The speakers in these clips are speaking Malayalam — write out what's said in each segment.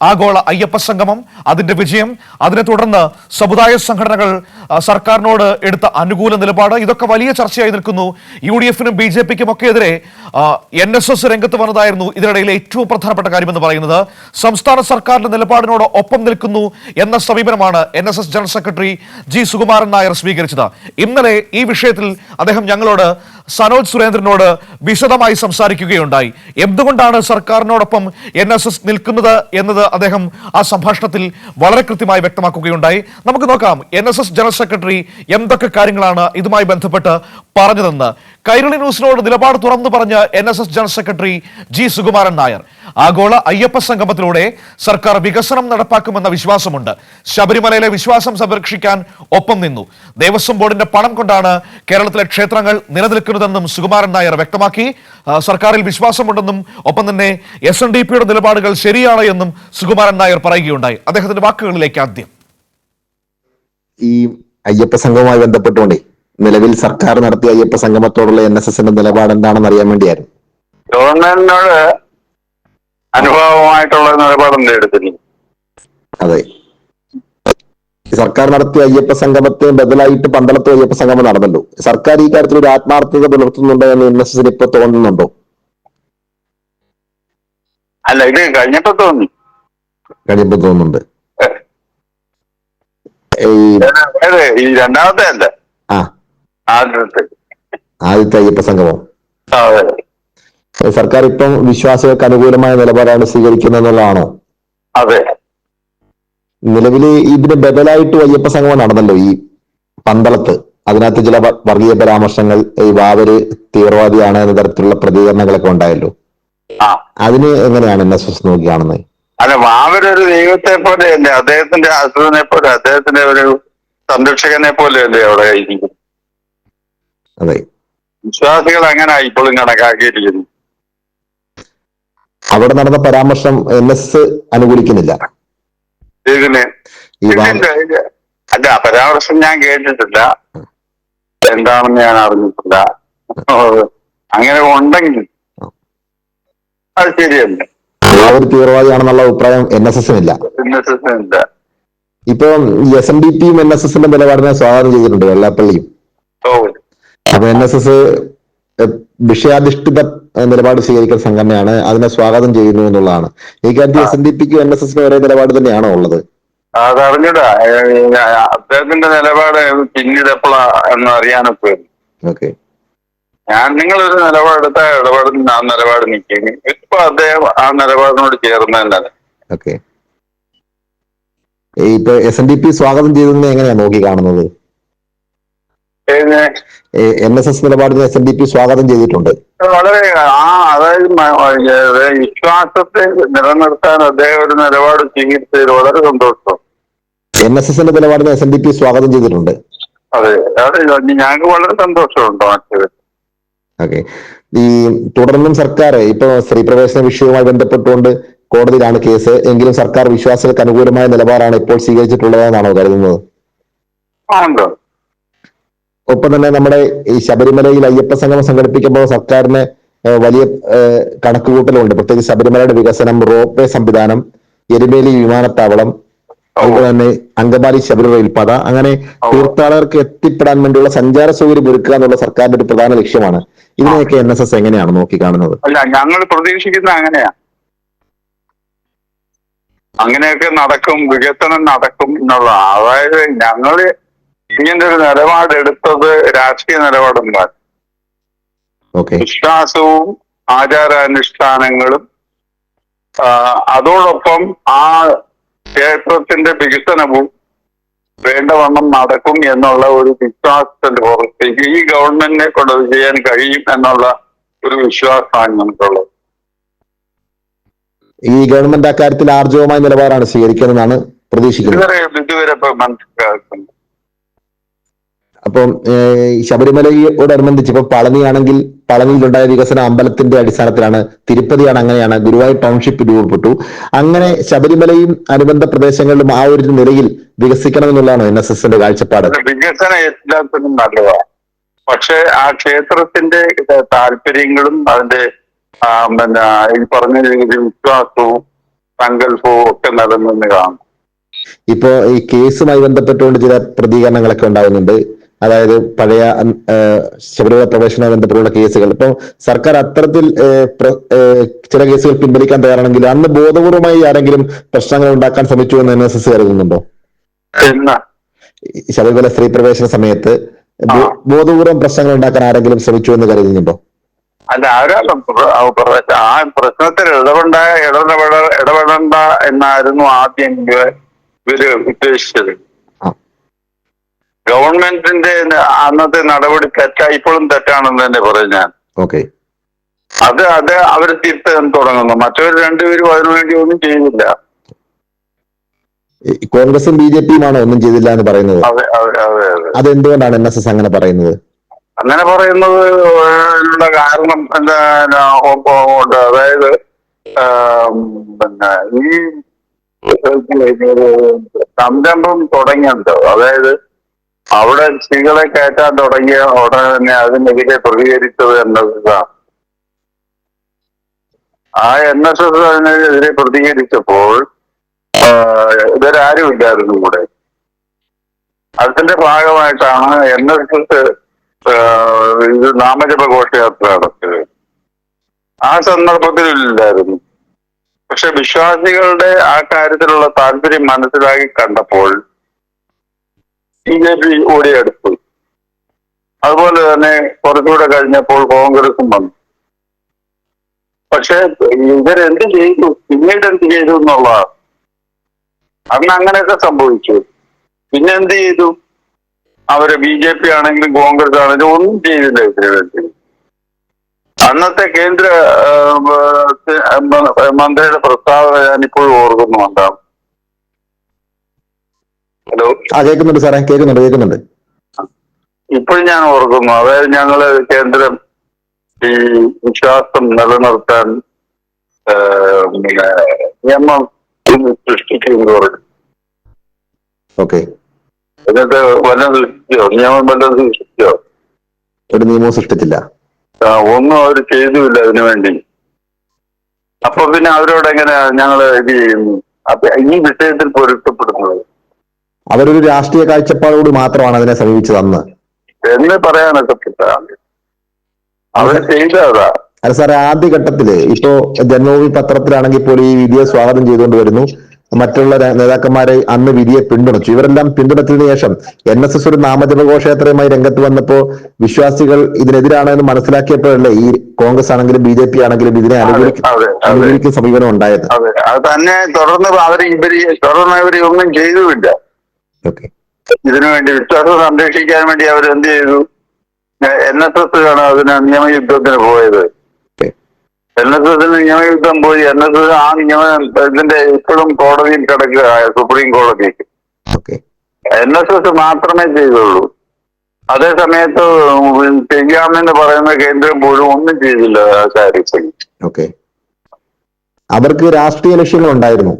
ആഗോള അയ്യപ്പ സംഗമം, അതിന്റെ വിജയം, അതിനെ തുടർന്ന് സമുദായ സംഘടനകൾ സർക്കാരിനോട് എടുത്ത അനുകൂല നിലപാട്, ഇതൊക്കെ വലിയ ചർച്ചയായി നിൽക്കുന്നു. UDF-നും BJP-ക്കും ഒക്കെ എതിരെ NSS രംഗത്ത് വന്നതായിരുന്നു ഇതിനിടയിലെ ഏറ്റവും പ്രധാനപ്പെട്ട കാര്യമെന്ന് പറയുന്നത്. സംസ്ഥാന സർക്കാരിന്റെ നിലപാടിനോട് ഒപ്പം നിൽക്കുന്നു എന്ന സമീപനമാണ് NSS general secretary G. Sukumaran Nair സ്വീകരിച്ചത്. ഇന്നലെ ഈ വിഷയത്തിൽ അദ്ദേഹം ഞങ്ങളോട് സനോജ് സുരേന്ദ്രനോട് വിശദമായി സംസാരിക്കുകയുണ്ടായി. എന്തുകൊണ്ടാണ് സർക്കാരിനോടൊപ്പം NSS നിൽക്കുന്നത് എന്നത് അദ്ദേഹം ആ സംഭാഷണത്തിൽ വളരെ കൃത്യമായി വ്യക്തമാക്കുകയുണ്ടായി. നമുക്ക് നോക്കാം NSS ജനറൽ സെക്രട്ടറി എന്തൊക്കെ കാര്യങ്ങളാണ് ഇതുമായി ബന്ധപ്പെട്ട് പറഞ്ഞതെന്ന്. കൈരളി ന്യൂസിനോട് നിലപാട് തുറന്നു പറഞ്ഞ NSS general secretary G. Sukumaran Nair, ആഗോള അയ്യപ്പ സംഗമത്തിലൂടെ സർക്കാർ വികസനം നടപ്പാക്കുമെന്ന വിശ്വാസമുണ്ട്. ശബരിമലയിലെ വിശ്വാസം സംരക്ഷിക്കാൻ ഒപ്പം നിന്നു. ദേവസ്വം ബോർഡിന്റെ പണം കൊണ്ടാണ് കേരളത്തിലെ ക്ഷേത്രങ്ങൾ നിലനിൽക്കുന്നതെന്നും സുകുമാരൻ നായർ വ്യക്തമാക്കി. സർക്കാരിൽ വിശ്വാസമുണ്ടെന്നും ഒപ്പം തന്നെ SNDP-യുടെ നിലപാടുകൾ ശരിയാണ് എന്നും സുകുമാരൻ നായർ പറയുകയുണ്ടായി. അദ്ദേഹത്തിന്റെ വാക്കുകളിലേക്ക് ആദ്യം. ഈ അയ്യപ്പ സംഘവുമായി ബന്ധപ്പെട്ടുകൊണ്ടേ നിലവിൽ സർക്കാർ നടത്തിയ അയ്യപ്പ സംഗമത്തോടുള്ള NSS-ന്റെ നിലപാട് എന്താണെന്ന് അറിയാൻ വേണ്ടിയായിരുന്നു. ഗവൺമെന്റിനോട് അനുഭാവമായിട്ടുള്ള നിലപാടൊന്നും എടുത്തില്ല. അതെ, സർക്കാർ നടത്തിയ അയ്യപ്പ സംഗമത്തിന് ബദലായിട്ട് പന്തളത്ത് അയ്യപ്പ സംഗമം നടന്നല്ലോ. സർക്കാർ ഈ കാര്യത്തിൽ ഒരു ആത്മാർത്ഥത പുലർത്തുന്നുണ്ടോ എന്ന് NSS-ന് ഇപ്പൊ തോന്നുന്നുണ്ടോ? അല്ല, ഇത് കഴിഞ്ഞപ്പോ തോന്നുന്നുണ്ട്. ഈ രണ്ടാമത്തെ അല്ല, ആദ്യത്തെ അയ്യപ്പ സംഗമം. സർക്കാർ ഇപ്പം വിശ്വാസികൾക്ക് അനുകൂലമായ നിലപാടാണ് സ്വീകരിക്കുന്നത് എന്നുള്ളതാണോ? അതെ. നിലവില് ഇതിന് ബദലായിട്ട് അയ്യപ്പ സംഗമം നടന്നല്ലോ ഈ പന്തളത്ത്. അതിനകത്ത് ചില വർഗീയ പരാമർശങ്ങൾ, ഈ വാവര് തീവ്രവാദിയാണ് എന്ന തരത്തിലുള്ള പ്രതികരണങ്ങളൊക്കെ ഉണ്ടായല്ലോ. അതിന് എങ്ങനെയാണ് NSS നോക്കി കാണുന്നത്? അല്ല, വാവരൊരു ദൈവത്തെ പോലെയല്ലേ, അദ്ദേഹത്തിന്റെ അസുരനെ പോലെ, അദ്ദേഹത്തിന്റെ ഒരു സംരക്ഷകനെ പോലെയല്ലേ അവിടെ ഇരിക്കുന്നത്. അതെ, വിശ്വാസികൾ അങ്ങനെ ഇപ്പോഴും കണക്കാക്കിയിരിക്കുന്നു. അവിടെ നടന്ന പരാമർശം NSS അനുകൂലിക്കുന്നില്ല. ഇതിന് അല്ല, പരാമർശം ഞാൻ കേട്ടിട്ടില്ല, എന്താണെന്ന് ഞാൻ അറിഞ്ഞിട്ടില്ല. അങ്ങനെ ഉണ്ടെങ്കിൽ അത് ശരിയല്ല. ഒരു തീവ്രവാദിയാണെന്നുള്ള അഭിപ്രായം NSS-നില്ല. ഇപ്പൊ SNDP-യും NSS-ന്റെ നിലപാടിനെ സ്വാഗതം ചെയ്തിട്ടുണ്ട്, വെള്ളാപ്പള്ളിയും. അപ്പൊ NSS വിഷയാധിഷ്ഠിത നിലപാട് സ്വീകരിക്കുന്ന സംഘടനയാണ്, അതിനെ സ്വാഗതം ചെയ്യുന്നു എന്നുള്ളതാണ്. ഈ കാര്യത്തിൽ SNDP-ക്കും NSS-നും ഒരേ നിലപാട് തന്നെയാണോ ഉള്ളത്? അതറിഞ്ഞൂടാ, അദ്ദേഹത്തിന്റെ നിലപാട് പിന്നീട് എപ്പോഴാ എന്ന് അറിയാനൊക്കെ. ഓക്കെ, നിങ്ങളൊരു നിലപാടെടുത്ത ഇടപാടിൽ ആ നിലപാട് നിൽക്കുന്നു. ഇപ്പൊ അദ്ദേഹം ആ നിലപാടിനോട് ചേർന്നതല്ലേ. ഓക്കെ, ഇപ്പൊ SNDP സ്വാഗതം ചെയ്തതിനെ എങ്ങനെയാ നോക്കി കാണുന്നത്? NSS നിലപാടിനെ SNDP സ്വാഗതം ചെയ്തിട്ടുണ്ട്. വളരെ അതായത് വിശ്വാസത്തെ നിലനിർത്താൻ അദ്ദേഹം ഒരു നിലപാട് സ്വീകരിച്ചതിൽ വളരെ സന്തോഷം. NSS-ന്റെ നിലപാടിനെ SNDP സ്വാഗതം ചെയ്തിട്ടുണ്ട്. അതെ, ഞങ്ങൾക്ക് വളരെ സന്തോഷമുണ്ടോ മറ്റേത്. ഓക്കെ, ഈ തുടർന്നും സർക്കാർ ഇപ്പൊ സ്ത്രീ പ്രവേശന വിഷയവുമായി ബന്ധപ്പെട്ടുകൊണ്ട് കോടതിയിലാണ് കേസ് എങ്കിലും സർക്കാർ വിശ്വാസികൾക്ക് അനുകൂലമായ നിലപാടാണ് ഇപ്പോൾ സ്വീകരിച്ചിട്ടുള്ളതെന്നാണോ കരുതുന്നത്? ഒപ്പം തന്നെ നമ്മുടെ ഈ ശബരിമലയിൽ അയ്യപ്പ സംഗമം സംഘടിപ്പിക്കുമ്പോൾ സർക്കാരിന് വലിയ കണക്കുകൂട്ടലുണ്ട്. പ്രത്യേകിച്ച് ശബരിമലയുടെ വികസനം, റോപ്പ് വേ സംവിധാനം, എരുമേലി വിമാനത്താവളം, അതുപോലെ തന്നെ അങ്കമാലി ശബരി റെയിൽപാത, അങ്ങനെ തീർത്ഥാടകർക്ക് എത്തിപ്പെടാൻ വേണ്ടിയുള്ള സഞ്ചാര സൗകര്യം ഒരുക്കുക എന്നുള്ള സർക്കാരിന്റെ ഒരു പ്രധാന ലക്ഷ്യമാണ്. ഇതിനെയൊക്കെ NSS എങ്ങനെയാണ് നോക്കിക്കാണുന്നത്? അല്ല, ഞങ്ങൾ പ്രതീക്ഷിക്കുന്ന അങ്ങനെയൊക്കെ നടക്കും, വികസനം നടക്കും എന്നുള്ള. അതായത് ഞങ്ങള് ഇങ്ങനത്തെ ഒരു നിലപാടെടുത്തത് രാഷ്ട്രീയ നിലപാടൊന്നുമല്ല. വിശ്വാസവും ആചാരാനുഷ്ഠാനങ്ങളും അതോടൊപ്പം ആ ക്ഷേത്രത്തിന്റെ വികസനവും വേണ്ടവണ്ണം നടക്കും എന്നുള്ള ഒരു വിശ്വാസത്തിന്റെ പുറത്തേക്ക് ഈ ഗവൺമെന്റിനെ കൊണ്ട് അത് ചെയ്യാൻ കഴിയും എന്നുള്ള ഒരു വിശ്വാസമാണ് നമുക്കുള്ളത്. ഈ ഗവൺമെന്റ് അക്കാര്യത്തിൽ ആർജവമായ നിലപാടാണ് സ്വീകരിക്കുന്നതെന്നാണ് പ്രതീക്ഷിക്കുന്നത്. ഇതുവരെ മനസ്സിലാക്കുന്നത്. അപ്പം ശബരിമലയോടനുബന്ധിച്ച് ഇപ്പൊ പളനിയാണെങ്കിൽ പളനിയിലുണ്ടായ വികസന അമ്പലത്തിന്റെ അടിസ്ഥാനത്തിലാണ്, തിരുപ്പതിയാണ് അങ്ങനെയാണ്, ഗുരുവായൂർ ടൗൺഷിപ്പ് രൂപപ്പെട്ടു. അങ്ങനെ ശബരിമലയും അനുബന്ധ പ്രദേശങ്ങളിലും ആ ഒരു നിലയിൽ വികസിക്കണം എന്നുള്ളതാണ് NSS-ന്റെ കാഴ്ചപ്പാട്. വികസനം എല്ലാത്തിനും നല്ലതാണ്, പക്ഷെ ആ ക്ഷേത്രത്തിന്റെ താല്പര്യങ്ങളും അതിന്റെ ഈ പറഞ്ഞ വിശ്വാസവും സങ്കല്പവും ഒക്കെ നിലനിന്ന് കാണും. ഇപ്പോ ഈ കേസുമായി ബന്ധപ്പെട്ടുകൊണ്ട് ചില പ്രതികരണങ്ങളൊക്കെ ഉണ്ടാകുന്നുണ്ട്. അതായത് പഴയ ശബരിമല പ്രവേശനവുമായി ബന്ധപ്പെട്ടുള്ള കേസുകൾ. ഇപ്പൊ സർക്കാർ അത്തരത്തിൽ ചില കേസുകൾ പിൻവലിക്കാൻ തയ്യാറാണെങ്കിൽ അന്ന് ബോധപൂർവമായി ആരെങ്കിലും പ്രശ്നങ്ങൾ ഉണ്ടാക്കാൻ ശ്രമിച്ചു എന്ന് NSS കരുതുന്നുണ്ടോ? പിന്നെ ശബരിമല സ്ത്രീ പ്രവേശന സമയത്ത് ബോധപൂർവം പ്രശ്നങ്ങൾ ഉണ്ടാക്കാൻ ആരെങ്കിലും ശ്രമിച്ചു എന്ന് കരുതുന്നുണ്ടോ? അല്ല, ആ പ്രശ്നത്തിൽ ഇടപെടണ്ട എന്നായിരുന്നു ആദ്യം ഇവര് ഉദ്ദേശിച്ചത്. ഗവൺമെന്റിന്റെ അന്നത്തെ നടപടി ഇപ്പോഴും തെറ്റാണെന്ന് തന്നെ പറയും ഞാൻ. ഓക്കെ, അത് അവര് തിരുത്താൻ തുടങ്ങുന്നു. മറ്റവർ രണ്ടുപേരും അതിനുവേണ്ടി ഒന്നും ചെയ്യുന്നില്ല. കോൺഗ്രസും BJPയുമാണോ ഒന്നും ചെയ്തില്ല എന്ന് പറയുന്നത്? അതെ അതെ അതെ അതെ. അതെന്തുകൊണ്ടാണ് NSS അങ്ങനെ പറയുന്നത്? അങ്ങനെ പറയുന്നത് കാരണം എന്താ, അതായത് പിന്നെ ഈ സംരംഭം തുടങ്ങിയുണ്ടോ, അതായത് അവിടെ സ്ത്രീകളെ കയറ്റാൻ തുടങ്ങിയ ഉടനെ തന്നെ അതിനെതിരെ പ്രതികരിച്ചത് എന്നതാണ്. ആ NSS അതിനെതിരെ പ്രതികരിച്ചപ്പോൾ ഇവരാരും ഇല്ലായിരുന്നു കൂടെ. അതിന്റെ ഭാഗമായിട്ടാണ് NSS ഇത് നാമജപ ഘോഷയാത്ര നടത്തിയത്. ആ സന്ദർഭത്തിലില്ലായിരുന്നു. പക്ഷെ വിശ്വാസികളുടെ ആ കാര്യത്തിലുള്ള താല്പര്യം മനസ്സിലാക്കി കണ്ടപ്പോൾ BJP ഓടിയെടുത്തു. അതുപോലെ തന്നെ കുറച്ചുകൂടെ കഴിഞ്ഞപ്പോൾ കോൺഗ്രസും വന്നു. പക്ഷെ ഇവരെന്ത് ചെയ്തു, പിന്നീട് എന്ത് ചെയ്തു എന്നുള്ളതാണ്. അന്ന് അങ്ങനെയൊക്കെ സംഭവിച്ചു. പിന്നെ എന്ത് ചെയ്തു? അവര് BJP ആണെങ്കിലും കോൺഗ്രസ് ആണെങ്കിലും ഒന്നും ചെയ്തില്ല ഇതിനു വേണ്ടി. അന്നത്തെ കേന്ദ്ര മന്ത്രിയുടെ പ്രസ്താവന ഞാനിപ്പോഴും ഓർക്കുന്നു. എന്താണ്? ഹലോ, കേൾക്കുന്നുണ്ട് സാറേ, കേൾക്കുന്നുണ്ട്. ഇപ്പോഴും ഞാൻ ഓർക്കുന്നു. അതായത് ഞങ്ങള് കേന്ദ്രം ഈ വിശ്വാസം നിലനിർത്താൻ നിയമം സൃഷ്ടിക്കുമെന്ന് പറഞ്ഞു. ഓക്കെ, എന്നിട്ട് വല്ലതും സൃഷ്ടിച്ചോ? നിയമം വല്ലതും സൃഷ്ടിച്ചോ? ഒരു നിയമവും സൃഷ്ടിച്ചില്ല. ഒന്നും അവർ ചെയ്തുമില്ല അതിനു വേണ്ടി. അപ്പൊ പിന്നെ അവരോട് എങ്ങനെ ഞങ്ങൾ ഇത് ചെയ്യുന്നു? അപ്പൊ ഈ വിഷയത്തിൽ പൊരുത്തപ്പെടുന്നത് അവരൊരു രാഷ്ട്രീയ കാഴ്ചപ്പാടോട് മാത്രമാണ് അതിനെ സമീപിച്ചത് അന്ന് എന്ന് പറയാനൊക്കെ പറ്റാണ്. അവർ ചെയ്തതാ. അല്ല സാറേ, ആദ്യഘട്ടത്തില് ഇപ്പോ ജന്മഭൂമി പത്രത്തിലാണെങ്കിൽ പോലും ഈ വിധിയെ സ്വാഗതം ചെയ്തുകൊണ്ട് വരുന്നു. മറ്റുള്ള നേതാക്കന്മാരെ അന്ന് വിധിയെ പിന്തുണച്ചു. ഇവരെല്ലാം പിന്തുണച്ചതിനു ശേഷം NSS ഒരു നാമജപ ഘോഷയാത്രയുമായി രംഗത്ത് വന്നപ്പോ വിശ്വാസികൾ ഇതിനെതിരാണ് എന്ന് മനസ്സിലാക്കിയപ്പോഴല്ലേ ഈ കോൺഗ്രസ് ആണെങ്കിലും BJP ആണെങ്കിലും ഇതിനെ അനുകൂലിക്കുന്ന സമീപനം ഉണ്ടായത്. അതെ, അത് തന്നെ തുടർന്ന് ഇവര് ഒന്നും ചെയ്തുമില്ല. ഓക്കെ, ഇതിനുവേണ്ടി വിശ്വാസം സംരക്ഷിക്കാൻ വേണ്ടി അവരെന്ത് ചെയ്തു? NSS ആണ് അതിന് നിയമയുദ്ധത്തിന് പോയത്. NSS നിയമയുദ്ധം പോയി. NSS ആ ഇതിന്റെ ഇപ്പോഴും കോടതിയിൽ കിടക്കുക, സുപ്രീം കോടതിക്ക്. NSS മാത്രമേ ചെയ്തുള്ളൂ. അതേ സമയത്ത് ചെയ്യാമെന്ന് പറയുന്ന കേന്ദ്രം പോലും ഒന്നും ചെയ്തില്ല ആ കാര്യത്തിൽ. ഓക്കെ, അവർക്ക് രാഷ്ട്രീയ ലക്ഷ്യങ്ങൾ ഉണ്ടായിരുന്നു.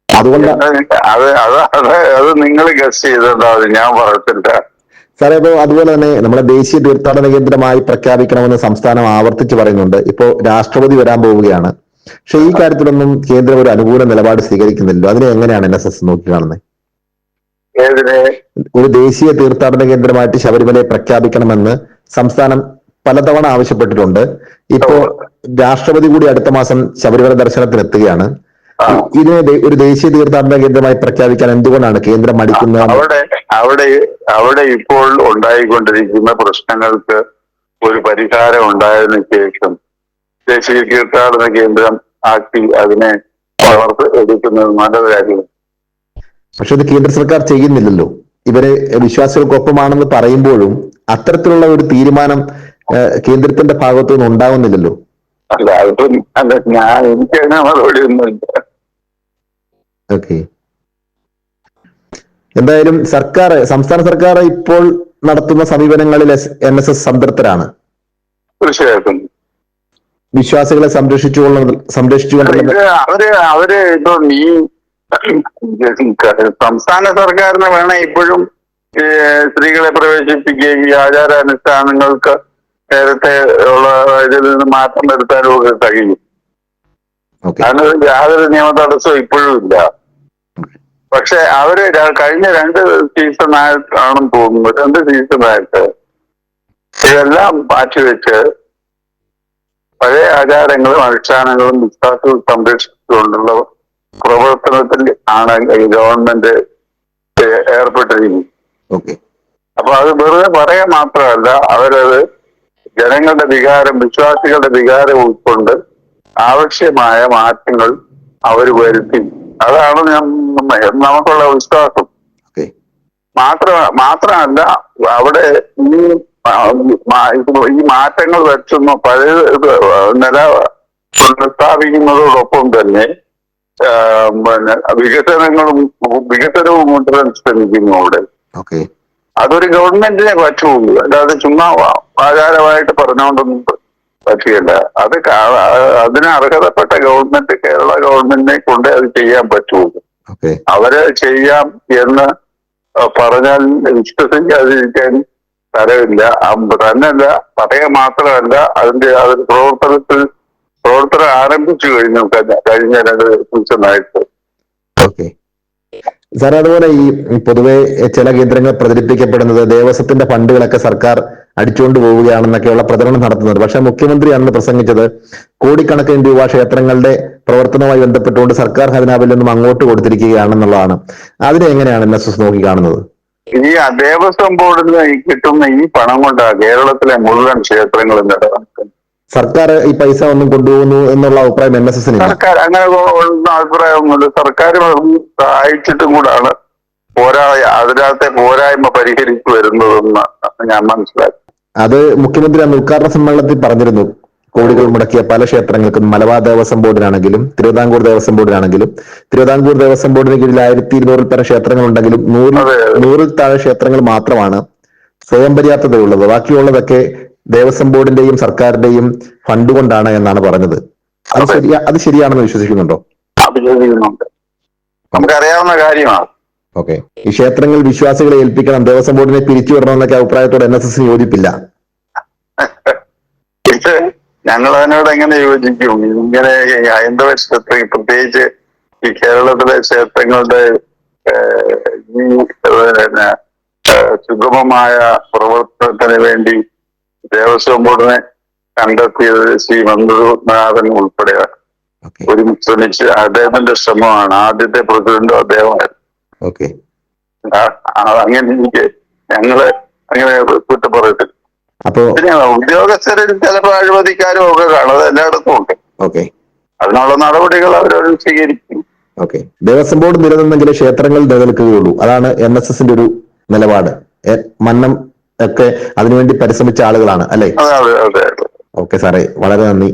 അതുകൊണ്ട് അത് നിങ്ങൾ ഗസ് ചെയ്തത് ഞാൻ പറയത്തില്ല സാറേ. ഇപ്പോ അതുപോലെ തന്നെ നമ്മളെ ദേശീയ തീർത്ഥാടന കേന്ദ്രമായി പ്രഖ്യാപിക്കണമെന്ന് സംസ്ഥാനം ആവർത്തിച്ച് പറയുന്നുണ്ട്. ഇപ്പോ രാഷ്ട്രപതി വരാൻ പോവുകയാണ്. പക്ഷെ ഈ കാര്യത്തിലൊന്നും കേന്ദ്രം ഒരു അനുകൂല നിലപാട് സ്വീകരിക്കുന്നില്ലല്ലോ. അതിനെ എങ്ങനെയാണ് NSS നോക്കിക്കാണുന്നത്? ഒരു ദേശീയ തീർത്ഥാടന കേന്ദ്രമായിട്ട് ശബരിമലയെ പ്രഖ്യാപിക്കണമെന്ന് സംസ്ഥാനം പലതവണ ആവശ്യപ്പെട്ടിട്ടുണ്ട്. ഇപ്പോ രാഷ്ട്രപതി കൂടി അടുത്ത മാസം ശബരിമല ദർശനത്തിന് എത്തുകയാണ്. ഇതിനെ ഒരു ദേശീയ തീർത്ഥാടന കേന്ദ്രമായി പ്രഖ്യാപിക്കാൻ എന്തുകൊണ്ടാണ് കേന്ദ്രം മടിക്കുന്നത്? അവിടെ ഇപ്പോൾ ഉണ്ടായിക്കൊണ്ടിരിക്കുന്ന പ്രശ്നങ്ങൾക്ക് ഒരു പരിഹാരം ഉണ്ടായതിനു ശേഷം ദേശീയ തീർത്ഥാടന കേന്ദ്രം ആക്കി അതിനെ വളർത്ത് എടുക്കുന്നത് നല്ല കാര്യം. പക്ഷെ ഇത് കേന്ദ്ര സർക്കാർ ചെയ്യുന്നില്ലല്ലോ. ഇവര് വിശ്വാസികൾക്കൊപ്പമാണെന്ന് പറയുമ്പോഴും അത്തരത്തിലുള്ള ഒരു തീരുമാനം കേന്ദ്രത്തിന്റെ ഭാഗത്തുനിന്ന് ഉണ്ടാവുന്നില്ലല്ലോ. അല്ല, അതിപ്പം എനിക്ക് അതിന് മറുപടി ഒന്നുമില്ല. ഓക്കെ, എന്തായാലും സംസ്ഥാന സർക്കാർ ഇപ്പോൾ നടത്തുന്ന സമീപനങ്ങളിൽ NSS സംതൃപ്തരാണ്. തീർച്ചയായിട്ടും വിശ്വാസികളെ സംരക്ഷിച്ചുകൊണ്ട് അവര് ഇപ്പം ഈ സംസ്ഥാന സർക്കാരിന് വേണം ഇപ്പോഴും സ്ത്രീകളെ പ്രവേശിപ്പിക്കുകയും ഈ ആചാരാനുഷ്ഠാനങ്ങൾക്ക് നേരത്തെ ഉള്ള ഇതിൽ നിന്ന് മാറ്റം വരുത്താനും ഒക്കെ കഴിയും. ഓക്കെ. അതിന് യാതൊരു നിയമ തടസ്സവും ഇപ്പോഴും ഇല്ല. പക്ഷെ അവര് കഴിഞ്ഞ 2 സീസണായിട്ടാണെന്ന് തോന്നുന്നു, 2 സീസണായിട്ട് ഇതെല്ലാം മാറ്റിവെച്ച് പഴയ ആചാരങ്ങളും അനുഷ്ഠാനങ്ങളും വിശ്വാസവും സംരക്ഷിച്ചുകൊണ്ടുള്ള പ്രവർത്തനത്തിൽ ആണ് ഈ ഗവൺമെന്റ് ഏർപ്പെട്ടിരിക്കുന്നത്. ഓക്കെ. അപ്പൊ അത് വെറുതെ പറയാൻ മാത്രമല്ല, അവരത് ജനങ്ങളുടെ വികാരം, വിശ്വാസികളുടെ വികാരം ഉൾക്കൊണ്ട് ആവശ്യമായ മാറ്റങ്ങൾ അവർ വരുത്തി. അതാണ് നമുക്കുള്ള വിശ്വാസം. ഓക്കെ. മാത്രമല്ല അവിടെ ഈ മാറ്റങ്ങൾ വരുത്തുന്ന പഴയ നില പുനഃസ്ഥാപിക്കുന്നതോടൊപ്പം തന്നെ പിന്നെ വികസനവും കൊണ്ടുവരാൻ ശ്രമിക്കുന്നു അവിടെ. ഓക്കെ. അതൊരു ഗവൺമെന്റിനെ പറ്റുള്ളൂ, അല്ലാതെ ചുമ്മാ ആചാരമായിട്ട് പറഞ്ഞുകൊണ്ടൊന്നും പറ്റുകയില്ല. അത് അതിന് അർഹതപ്പെട്ട ഗവൺമെന്റ്, കേരള ഗവൺമെന്റിനെ കൊണ്ട് അത് ചെയ്യാൻ പറ്റുള്ളൂ. അവര് ചെയ്യാം എന്ന് പറഞ്ഞാൽ വിശ്വസിക്കാതിരിക്കാൻ തരവില്ല. തന്നെയല്ല, പറയുക മാത്രമല്ല, അതൊരു പ്രവർത്തനം ആരംഭിച്ചു കഴിഞ്ഞു കഴിഞ്ഞ 2 ദിവസമായിട്ട്. ഓക്കെ സാർ, അതുപോലെ ഈ പൊതുവെ ചില കേന്ദ്രങ്ങൾ പ്രചരിപ്പിക്കപ്പെടുന്നത് ദേവസ്വത്തിന്റെ ഫണ്ടുകളൊക്കെ സർക്കാർ അടിച്ചുകൊണ്ട് പോവുകയാണെന്നൊക്കെയുള്ള പ്രചരണം നടത്തുന്നത്. പക്ഷെ മുഖ്യമന്ത്രി അന്ന് പ്രസംഗിച്ചത് കോടിക്കണക്കിന് രൂപ ക്ഷേത്രങ്ങളുടെ പ്രവർത്തനവുമായി ബന്ധപ്പെട്ടുകൊണ്ട് സർക്കാർ ഖജനാവിൽ നിന്നും അങ്ങോട്ട് കൊടുത്തിരിക്കുകയാണെന്നുള്ളതാണ്. അതിനെ എങ്ങനെയാണ് NSS നോക്കി കാണുന്നത്? ഈ ദേവസ്വം ബോർഡിന് കിട്ടുന്ന ഈ പണം കൊണ്ടാണ് കേരളത്തിലെ മുഴുവൻ ക്ഷേത്രങ്ങളും നിലനിൽക്കുന്നത്. സർക്കാർ ഈ പൈസ ഒന്നും കൊണ്ടുപോകുന്നു എന്നുള്ള അഭിപ്രായം NSSന്? സർക്കാർ അങ്ങനെ അഭിപ്രായമൊന്നുമില്ല. സർക്കാർ സഹായിച്ചിട്ടും കൂടാണ് അതിനകത്തെ പോരായ്മ പരിഹരിച്ചു വരുന്നതെന്ന് ഞാൻ മനസ്സിലാക്കി. അത് മുഖ്യമന്ത്രി അന്ന് ഉദ്ഘാടന സമ്മേളനത്തിൽ പറഞ്ഞിരുന്നു. കോടികൾ മുടക്കിയ പല ക്ഷേത്രങ്ങൾക്കും, മലബാർ ദേവസ്വം ബോർഡിനാണെങ്കിലും തിരുവിതാംകൂർ ദേവസ്വം ബോർഡിനാണെങ്കിലും, തിരുവിതാംകൂർ ദേവസ്വം ബോർഡിന് കീഴിൽ 1200 പരം ക്ഷേത്രങ്ങൾ ഉണ്ടെങ്കിലും 100 താഴെ ക്ഷേത്രങ്ങൾ മാത്രമാണ് സ്വയം പര്യാപ്തതയുള്ളത്. ബാക്കിയുള്ളതൊക്കെ ദേവസ്വം ബോർഡിന്റെയും സർക്കാരിന്റെയും ഫണ്ട് കൊണ്ടാണ് എന്നാണ് പറഞ്ഞത്. അത് ശരിയാണെന്ന് വിശ്വസിക്കുന്നുണ്ടോ? അഭിനന്ദിക്കുന്നുണ്ട്, നമുക്കറിയാവുന്ന കാര്യമാണ്. ഓക്കെ. ഈ ക്ഷേത്രങ്ങൾ വിശ്വാസികളെ ഏൽപ്പിക്കണം, ദേവസ്വം ബോർഡിനെ പിരിച്ചുവിടണമെന്നൊക്കെ അഭിപ്രായത്തോട് NSSന് യോജിപ്പില്ല. പക്ഷേ ഞങ്ങൾ അതിനോട് എങ്ങനെ യോജിക്കും? ഇങ്ങനെ ഹൈന്ദവ ക്ഷേത്രങ്ങൾ, പ്രത്യേകിച്ച് ഈ കേരളത്തിലെ ക്ഷേത്രങ്ങളുടെ ഈ സുഗമമായ പ്രവർത്തനത്തിന് വേണ്ടി ദേവസ്വം ബോർഡിനെ കണ്ടെത്തിയത് ശ്രീ മന്ത്രനാഥൻ ഉൾപ്പെടെയാണ്. ഒരു ശ്രമിച്ച് അദ്ദേഹത്തിന്റെ ശ്രമമാണ്. ആദ്യത്തെ പ്രസിഡന്റും അദ്ദേഹമായിരുന്നു. അങ്ങനെ ഞങ്ങള് അങ്ങനെ കുറ്റപ്പറയത്തില്ല. അപ്പോ ഉദ്യോഗസ്ഥരിൽ ചിലപ്പോൾ അഴിമതിക്കാരും ഒക്കെ കാണും, അത് എല്ലായിടത്തും ഉണ്ട്. അതിനുള്ള നടപടികൾ അവരോട് സ്വീകരിക്കും. ദേവസ്വം ബോർഡ് നിലനിന്നെങ്കിലേ ക്ഷേത്രങ്ങൾ നിലനിൽക്കുകയുള്ളൂ. അതാണ് NSSന്റെ ഒരു നിലപാട്. മന്നം ഒക്കെ അതിനുവേണ്ടി പരിശ്രമിച്ച ആളുകളാണ് അല്ലെ? അതെ. ഓക്കെ സാറേ, വളരെ നന്ദി.